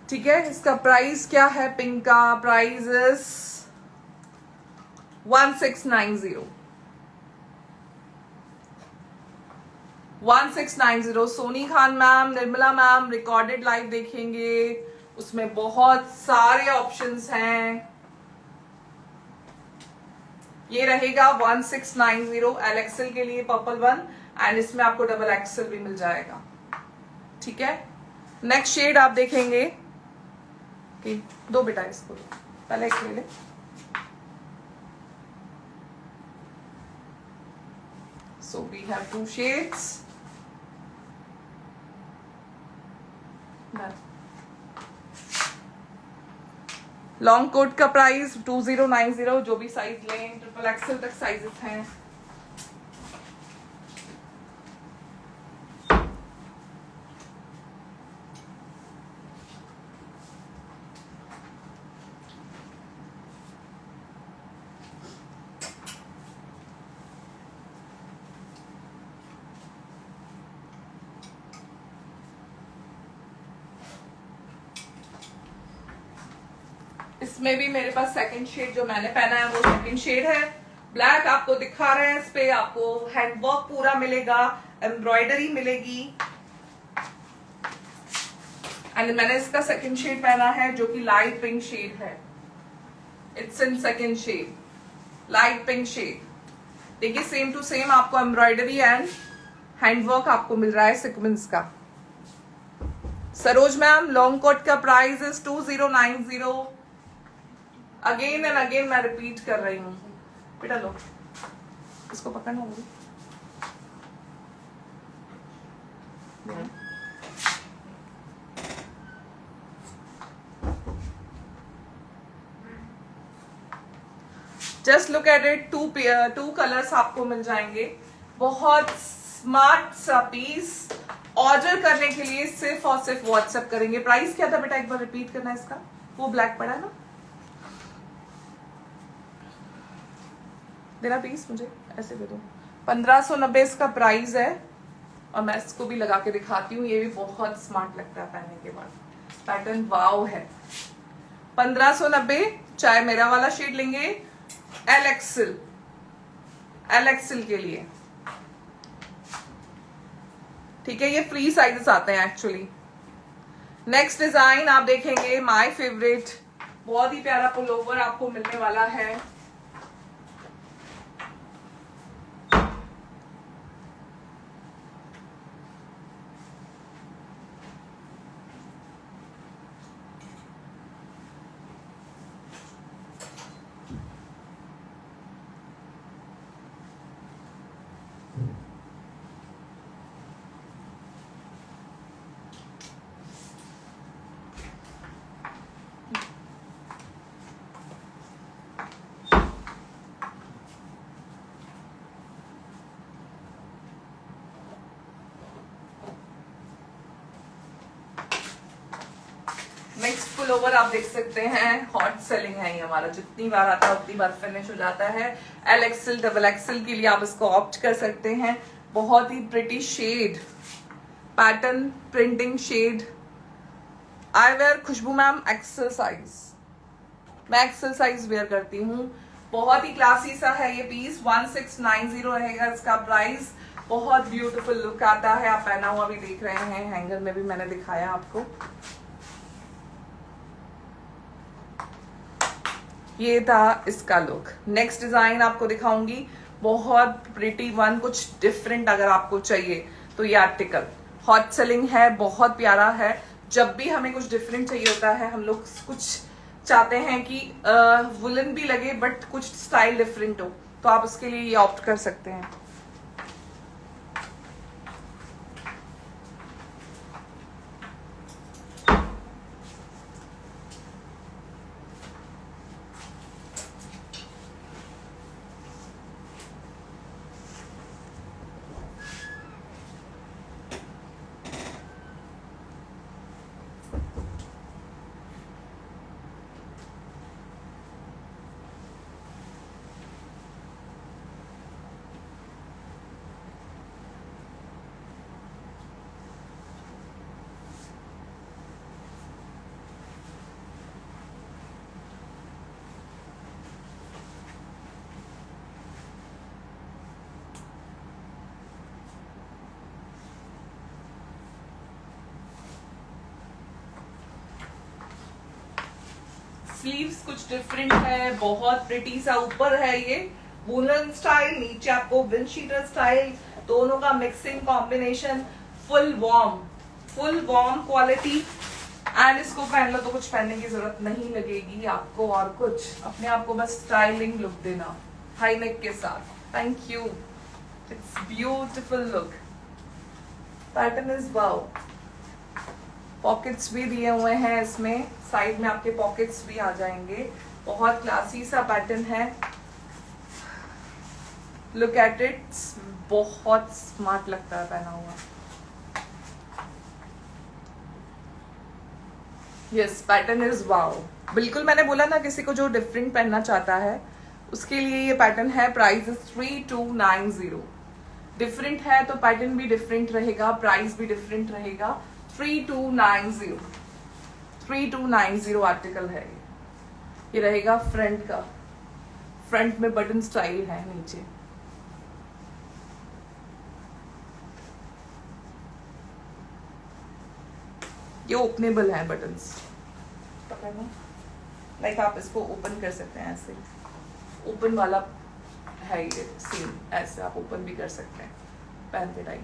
ठीक है, इसका प्राइस क्या है? पिंक का price is 1690। 1690। Soni Khan ma'am, Nirmala ma'am recorded live देखेंगे, उसमें बहुत सारे ऑप्शंस हैं। ये रहेगा 1690 एल एक्सएल के लिए पर्पल वन एंड इसमें आपको डबल एक्सएल भी मिल जाएगा। ठीक है, नेक्स्ट शेड आप देखेंगे कि दो बेटा इसको दो, पहले एक ले ले। So we have 2 shades. Long coat का प्राइस 2090। जो भी साइज लें, ट्रिपल एक्सएल तक साइजेस हैं। इसमें भी मेरे पास सेकंड शेड जो मैंने पहना है वो सेकंड शेड है। ब्लैक आपको दिखा रहे हैं, इस पे आपको हैंडवर्क पूरा मिलेगा, एम्ब्रॉयडरी मिलेगी एंड मैंने इसका सेकंड शेड पहना है जो कि लाइट पिंक शेड है। It's in second shade, light pink shade. देखिए सेम टू सेम आपको एम्ब्रॉयडरी एंड हैंडवर्क आपको मिल रहा है सीक्वेंस का। सरोज मैम, लॉन्ग कोट का price is 2090। Again and again मैं रिपीट कर रही हूँ। बेटा लो, इसको पकड़ना होगी। Just look at it, 2 colours आपको मिल जाएंगे। बहुत स्मार्ट सा पीस। ऑर्डर करने के लिए सिर्फ और सिर्फ व्हाट्सएप करेंगे। प्राइस क्या था बेटा, एक बार रिपीट करना इसका। वो ब्लैक पड़ा है ना, देना पीस मुझे, ऐसे दे दो। 1590 इसका प्राइस है और मैं इसको भी लगा के दिखाती हूँ। ये भी बहुत स्मार्ट लगता है पहनने के बाद। पैटर्न वाव है। 1590। चाहे मेरा वाला शेड लेंगे एल एक्सएल, एल एक्सएल के लिए। ठीक है, ये फ्री साइजेस आते हैं एक्चुअली। नेक्स्ट डिजाइन आप देखेंगे, माय फेवरेट, बहुत ही प्यारा पुलोवर आपको मिलने वाला है। ऑल ओवर आप देख सकते हैं हॉट सेलिंग है ये हमारा, जितनी बार आता है उतनी बार फिनिश हो जाता है। एल एक्सएल डबल एक्सएल के लिए आप इसको ऑप्ट कर सकते हैं। बहुत ही pretty shade, pattern printing shade. I wear Khushbu ma'am XL size, मैं एक्सेल साइज वेयर करती हूँ। बहुत ही क्लासी सा है ये पीस, 1690 रहेगा इसका प्राइस। बहुत ब्यूटीफुल लुक आता है, आप पहना हुआ भी देख रहे हैं, हैंगर में भी मैंने दिखाया आपको। ये था इसका लुक। नेक्स्ट डिजाइन आपको दिखाऊंगी, बहुत प्रिटी वन, कुछ डिफरेंट अगर आपको चाहिए तो ये आर्टिकल हॉट सेलिंग है, बहुत प्यारा है। जब भी हमें कुछ डिफरेंट चाहिए होता है, हम लोग कुछ चाहते हैं कि वुलन भी लगे बट कुछ स्टाइल डिफरेंट हो, तो आप उसके लिए ये ऑप्ट कर सकते हैं। स्लीव्स कुछ डिफरेंट है, बहुत प्रिटी सा ऊपर है ये वुलन स्टाइल, नीचे आपको विंड शीटर स्टाइल, दोनों का mixing combination, full warm quality. And इसको पहन लो तो कुछ पहनने की जरूरत नहीं लगेगी आपको, और कुछ अपने आप को बस स्टाइलिंग लुक देना हाई नेक के साथ। Thank you, it's beautiful look. Pattern is wow. Pockets भी दिए हुए हैं इसमें, साइड में आपके पॉकेट्स भी आ जाएंगे। बहुत क्लासी सा पैटर्न है, लुक एट इट, बहुत स्मार्ट लगता है पहना हुआ। Yes, pattern is wow. बिल्कुल मैंने बोला ना, किसी को जो डिफरेंट पहनना चाहता है उसके लिए ये पैटर्न है। Price is 3290। डिफरेंट है तो पैटर्न भी डिफरेंट रहेगा, प्राइस भी डिफरेंट रहेगा। 3290 आर्टिकल है ये रहेगा फ्रंट का, फ्रंट में बटन स्टाइल है नीचे। ये ओपनेबल है बटन्स, लाइक आप इसको ओपन कर सकते हैं, ऐसे ओपन वाला है ये सीन, ऐसे आप ओपन भी कर सकते हैं पहनते टाइम।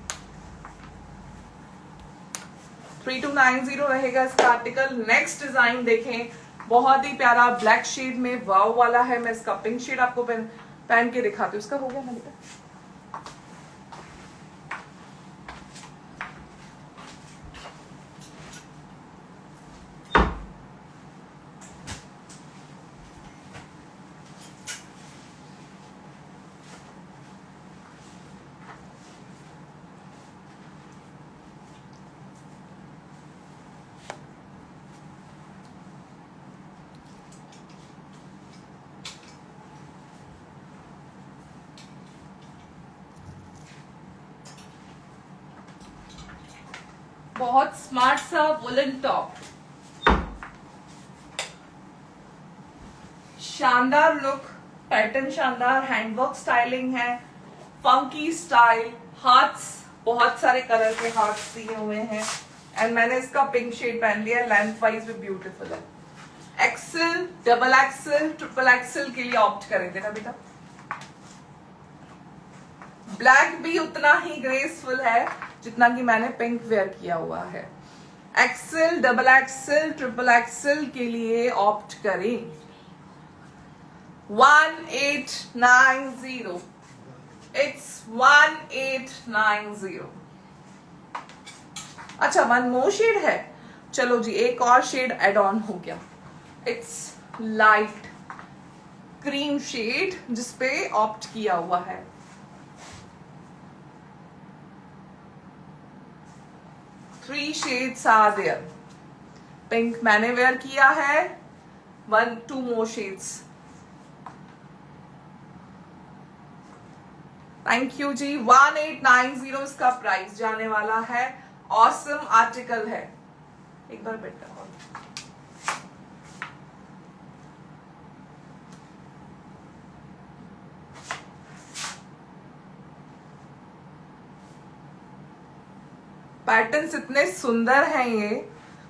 3290 रहेगा इसका आर्टिकल। नेक्स्ट डिजाइन देखें, बहुत ही प्यारा ब्लैक शेड में वाव वाला है। मैं इसका पिंक शेड आपको पहन के दिखाती हूँ। इसका हो गया ना बेटा? बहुत स्मार्ट सा वुलन टॉप, शानदार लुक, पैटर्न शानदार, हैंडवर्क स्टाइलिंग है, फंकी स्टाइल, हार्ट्स, बहुत सारे कलर के हार्ट्स दिए हुए हैं। एंड मैंने इसका पिंक शेड पहन लिया, लेंथ वाइज भी ब्यूटीफुल है। XL, double XL, triple XL के लिए ऑप्ट करेंगे ना बेटा। ब्लैक भी उतना ही ग्रेसफुल है जितना कि मैंने पिंक वेयर किया हुआ है। XL, double XL, triple XL के लिए ऑप्ट करें। 1890, इट्स 1890। अच्छा, वन मोर शेड है, चलो जी एक और शेड एड ऑन हो गया। इट्स लाइट क्रीम शेड जिसपे ऑप्ट किया हुआ है। Three shades are there. Pink मैंने वेयर किया है, 1-2 मोर शेड्स। थैंक यू जी। 1890 इसका प्राइस जाने वाला है। ऑसम आर्टिकल है। एक बार बेटा पैटर्न्स इतने सुंदर हैं ये।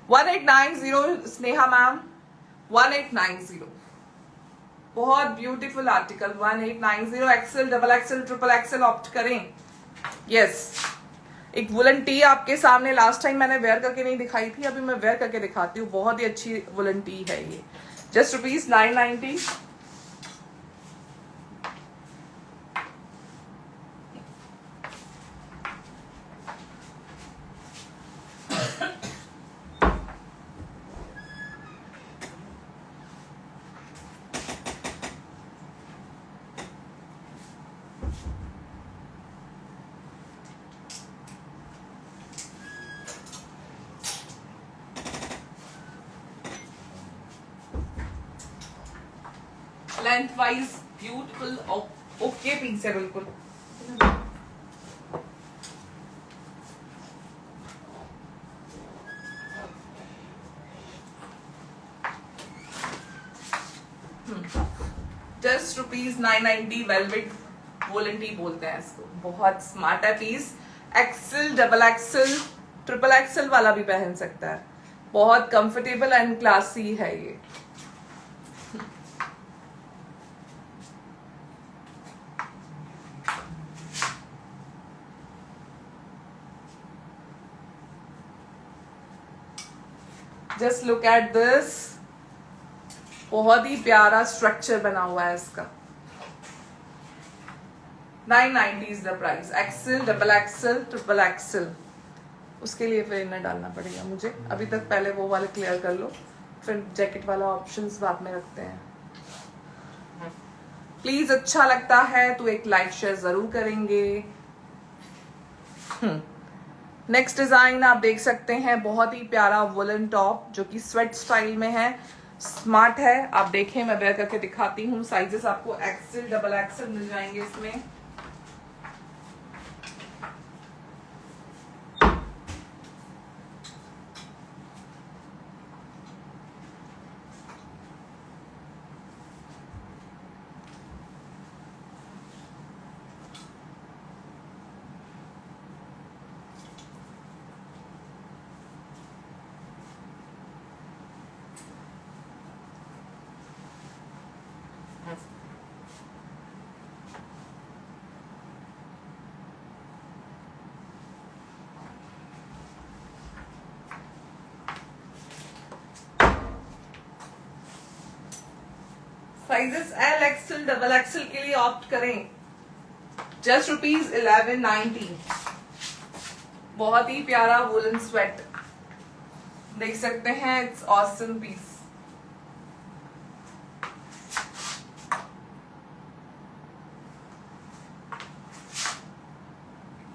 1890 स्नेहा मैम, 1890 बहुत beautiful article. 1890 XL, double XL, triple XL opt करें। यस एक वुलन टी आपके सामने लास्ट टाइम मैंने वेयर करके नहीं दिखाई थी, अभी मैं वेयर करके दिखाती हूँ। बहुत ही अच्छी वुलन टी है ये। Just ₹990। Length wise beautiful okay piece है बिल्कुल। जस्ट ₹990 वेलवेट वोलन टी बोलते हैं इसको। बहुत स्मार्ट है piece. XL, double XL, triple XL वाला भी पहन सकता है। बहुत कंफर्टेबल एंड क्लासी है ये। जस्ट लुक एट दिस, बहुत ही प्यारा स्ट्रक्चर बना हुआ है इसका। 990 is the price. XL, double XL, triple XL. उसके लिए फिर इनर डालना पड़ेगा मुझे। अभी तक पहले वो वाले क्लियर कर लो, फिर जैकेट वाला ऑप्शंस बाद में रखते हैं। प्लीज अच्छा लगता है तो एक लाइक शेयर जरूर करेंगे। नेक्स्ट डिजाइन आप देख सकते हैं, बहुत ही प्यारा वुलन टॉप जो कि स्वेट स्टाइल में है, स्मार्ट है। आप देखें मैं वेयर करके दिखाती हूँ। साइजेस आपको एक्सेल, डबल एक्सेल मिल जाएंगे इसमें। Sizes L, XL, double XL के लिए ऑप्ट करें। जस्ट ₹1190। बहुत ही प्यारा वुलन स्वेट देख सकते हैं। It's awesome piece.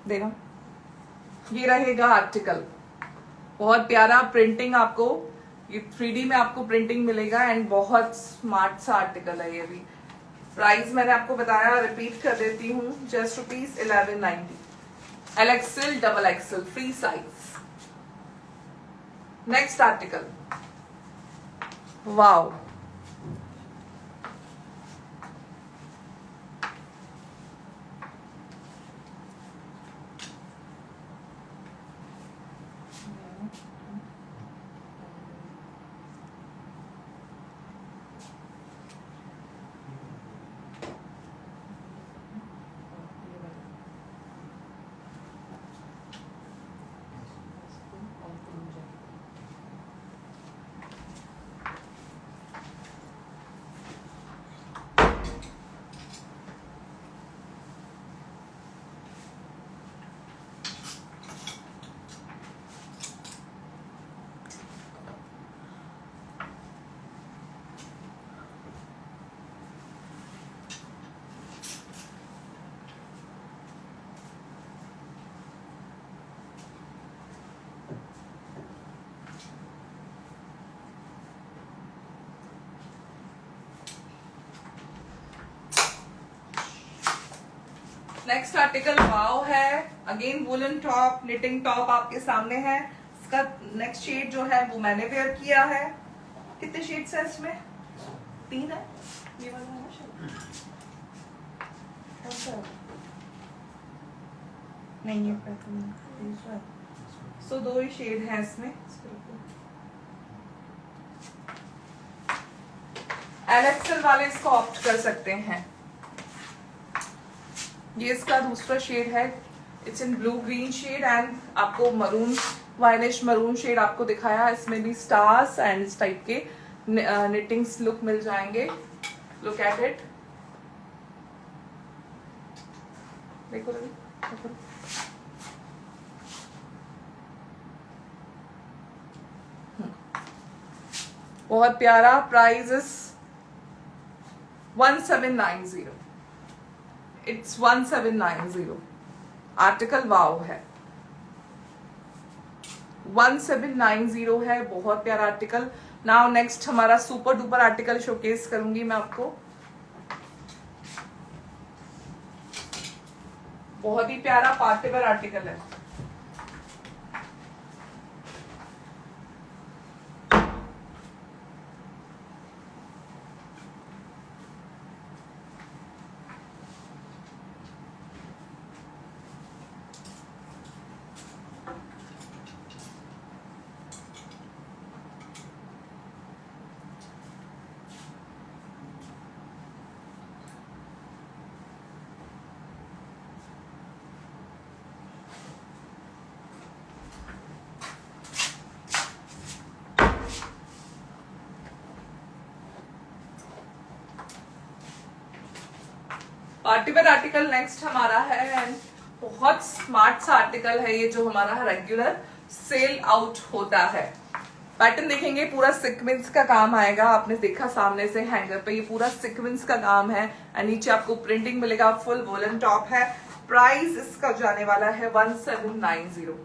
देखो ये रहेगा आर्टिकल। बहुत प्यारा प्रिंटिंग, आपको ये 3D में आपको प्रिंटिंग मिलेगा एंड बहुत स्मार्ट सा आर्टिकल है ये भी। प्राइस मैंने आपको बताया, रिपीट कर देती हूँ। Just ₹1190। L XL, double XL, free size. Next article, wow next article wow है, again woollen top, knitting top आपके सामने है। इसका नेक्स्ट शेड जो है वो मैंने वेयर किया है। कितने शेड्स है इसमें? 3 है। ये वाला है ना शेड? कौन सा है? नहीं ये दूसरा है। सो 2 ही शेड है इसमें। एलएक्सएल वाले इसको ऑप्ट कर सकते हैं। ये इसका दूसरा शेड है, it's in blue green shade and आपको मरून वायलिश मरून शेड आपको दिखाया है। इसमें भी स्टार्स एंड इस टाइप के निटिंग्स लुक मिल जाएंगे। लुक एट इट, देखो रवि, देखो। बहुत प्यारा। Price is 1790। It's 1790। Article wow है, 1790 है। बहुत प्यारा आर्टिकल। नाउ नेक्स्ट हमारा सुपर डुपर आर्टिकल शोकेस करूंगी मैं आपको। बहुत ही प्यारा पार्टी वेयर आर्टिकल है। पार्टीवेयर आर्टिकल नेक्स्ट हमारा है एंड बहुत स्मार्ट सा आर्टिकल है ये, जो हमारा रेगुलर सेल आउट होता है। पैटर्न देखेंगे, पूरा सीक्वेंस का काम आएगा। आपने देखा सामने से हैंगर पे, ये पूरा सीक्वेंस का काम है एंड नीचे आपको प्रिंटिंग मिलेगा। फुल वोलन टॉप है। प्राइस इसका जाने वाला है 1790।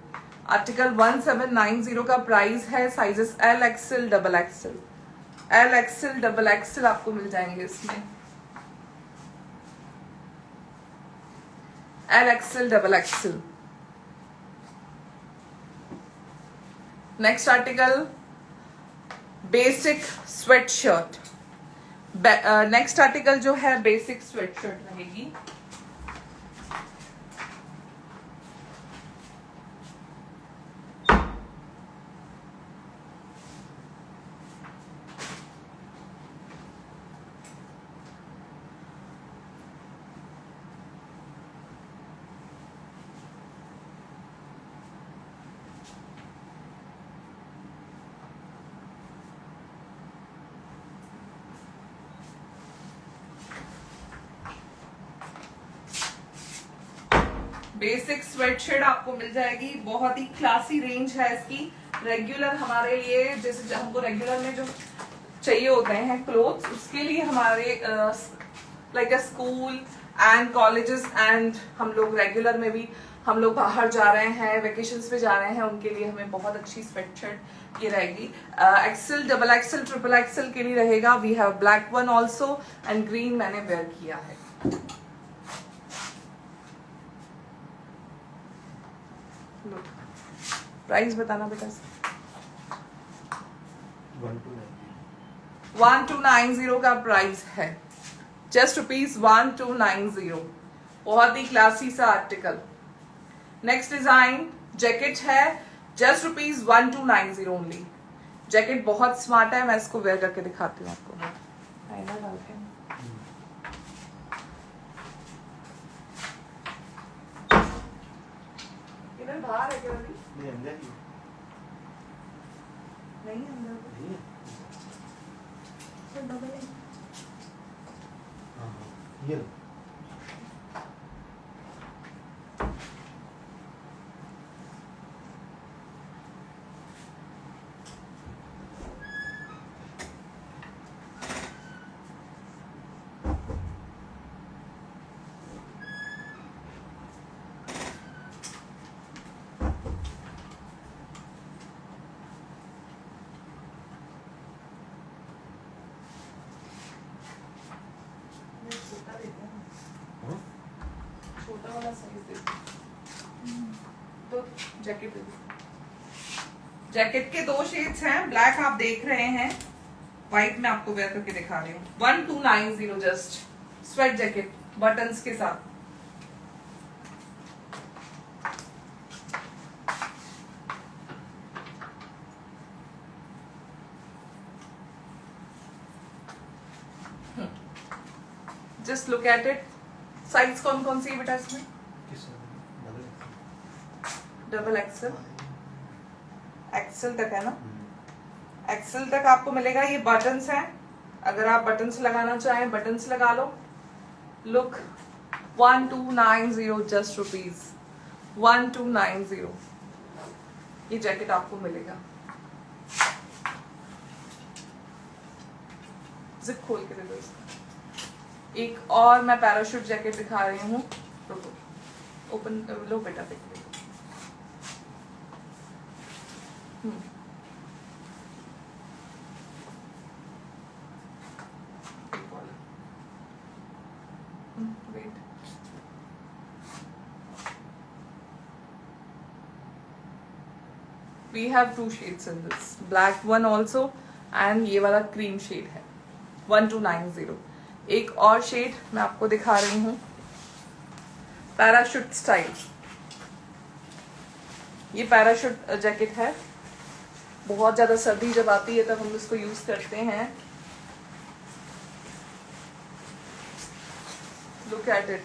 आर्टिकल 1790 का प्राइस है। Sizes L XL double XL, L XL double XL आपको मिल जाएंगे इसमें। L XL double XL. Next article basic sweat shirt. Next article जो है बेसिक स्वेट शर्ट रहेगी। बेसिक स्वेटशर्ट आपको मिल जाएगी। बहुत ही क्लासी रेंज है इसकी। रेगुलर हमारे लिए, जैसे हमको रेगुलर में जो चाहिए होते हैं क्लोथ्स, उसके लिए हमारे like a school and colleges and हम लोग रेगुलर में भी हम लोग बाहर जा रहे हैं, वेकेशंस पे जा रहे हैं, उनके लिए हमें बहुत अच्छी स्वेटशर्ट ये रहेगी। XL double XL triple XL के लिए रहेगा। We have black one also and green मैंने वेयर किया है। प्राइस बताना बेटा। 1290 का प्राइस है। जस्ट ₹1290। बहुत ही क्लासी सा आर्टिकल। नेक्स्ट डिजाइन जैकेट है। Just ₹1290 only. जैकेट बहुत स्मार्ट है। मैं इसको वेयर करके दिखाती हूँ आपको। आईना डाल के इधर बाहर है क्या अभी? नहीं अंदर ही नहीं अंदर नहीं है। तो डबल है। हाँ हाँ ये लो। वाला साइज दे दो। तो जैकेट दे दो। जैकेट के 2 शेड्स हैं, ब्लैक आप देख रहे हैं, व्हाइट में आपको वेयर करके दिखा रही हूँ। 1290 जस्ट, स्वेट जैकेट बटन्स के साथ। Just look at it. Size कौन कौन सी है बेटा इसमें? किस डबल एक्सेल, एक्सेल तक है ना? एक्सेल तक आपको मिलेगा। ये बटन्स हैं, अगर आप बटन्स लगाना चाहें बटन्स लगा लो। लुक 1290 जस्ट रुपीज 1290 ये जैकेट आपको मिलेगा। जिप खोल के दे दो इसका। एक और मैं पैराशूट जैकेट दिखा रही हूँ, रुको, ओपन लो बेटा, देख लो। Wait. We have 2 shades in this, black one also and ये वाला cream shade है 1290। एक और शेड मैं आपको दिखा रही हूँ, पैराशूट स्टाइल। ये पैराशूट जैकेट है, बहुत ज्यादा सर्दी जब आती है तब हम इसको यूज करते हैं। Look at it.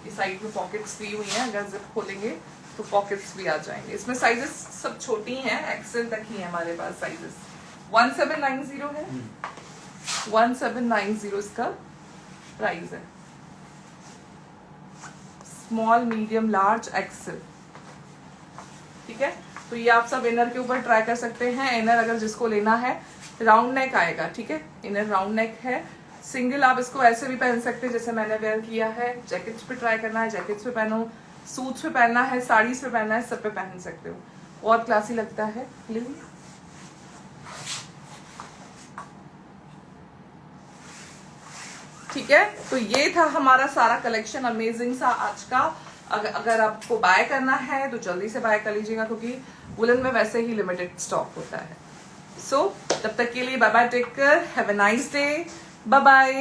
ये साइड में पॉकेट्स दी हुई हैं, अगर जिप खोलेंगे तो पॉकेट्स भी आ जाएंगे। इसमें साइजेस सब छोटी हैं, एक्सेल तक ही है हमारे पास साइजेस। 1790 है, 1790 इसका प्राइस है। स्मॉल, मीडियम, लार्ज, एक्सेल, ठीक है। तो ये आप सब इनर के ऊपर ट्राई कर सकते हैं। इनर अगर जिसको लेना है राउंड नेक आएगा, ठीक है, इनर राउंड नेक है। सिंगल आप इसको ऐसे भी पहन सकते हैं जैसे मैंने वेयर किया है। जैकेट्स पे ट्राई करना है, जैकेट्स पे पहनो, सूट्स पे पहनना है, साड़ीज पे पहनना है, सब पे पहन सकते हो, बहुत क्लासी लगता है। ठीक है, तो ये था हमारा सारा कलेक्शन, अमेजिंग सा आज का। अगर आपको बाय करना है तो जल्दी से बाय कर लीजिएगा, क्योंकि वुलन में वैसे ही लिमिटेड स्टॉक होता है। सो तब तक के लिए bye bye, take care, have a nice day, bye bye.